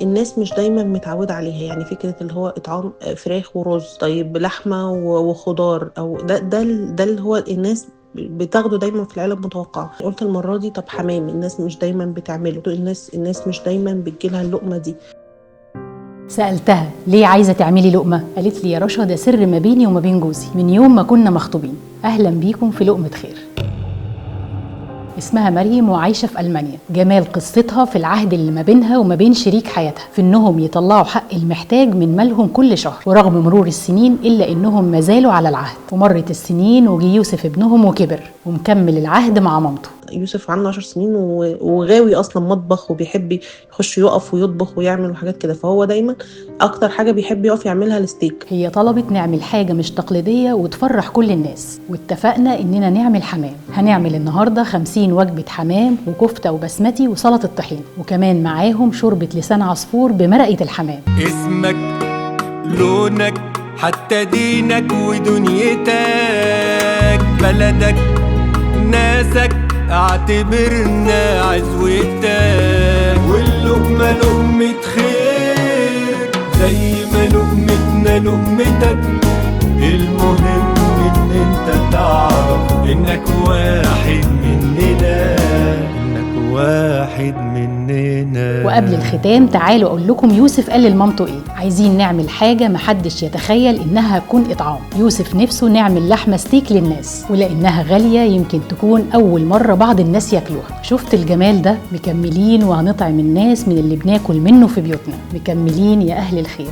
الناس مش دايما متعودة عليها، يعني فكرة اللي هو إطعام فراخ ورز، طيب لحمة وخضار، أو ده اللي هو الناس بتاخده دايما في العيله المتوقعه. قلت المره دي طب حمام، الناس مش دايما بتعمله، الناس مش دايما بتجيلها اللقمه دي. سألتها ليه عايزة تعملي لقمة؟ قالت لي يا رشا ده سر ما بيني وما بين جوزي من يوم ما كنا مخطوبين. أهلا بيكم في لقمة خير. اسمها مريم وعايشة في ألمانيا. جمال قصتها في العهد اللي ما بينها وما بين شريك حياتها في إنهم يطلعوا حق المحتاج من مالهم كل شهر، ورغم مرور السنين إلا إنهم ما زالوا على العهد. ومرت السنين وجي يوسف ابنهم وكبر ومكمل العهد مع مامته. يوسف عنده 10 سنين وغاوي اصلا مطبخ، وبيحب يخش يقف ويطبخ ويعمل وحاجات كده، فهو دايما اكتر حاجه بيحب يقف يعملها الستيك. هي طلبت نعمل حاجه مش تقليديه وتفرح كل الناس، واتفقنا اننا نعمل حمام. هنعمل النهارده 50 وجبه حمام وكفته وبسمتي وسلطه طحين، وكمان معاهم شوربه لسان عصفور بمرقه الحمام. اسمك، لونك، حتى دينك ودنيتك، بلدك، ناسك، اعتبرنا عزوتك، واللقمة لقمة خير زي ما لقمتنا لقمتك. المهم ان انت تعرف انك واحد مننا، انك واحد مننا. وقبل الختام تعالوا اقول لكم يوسف قال لمامته ايه. عايزين نعمل حاجه محدش يتخيل انها تكون اطعام. يوسف نفسه نعمل لحمه ستيك للناس، ولانها غاليه يمكن تكون اول مره بعض الناس ياكلوها. شفت الجمال ده؟ مكملين وهنطعم الناس من اللي بناكل منه في بيوتنا. مكملين يا اهل الخير.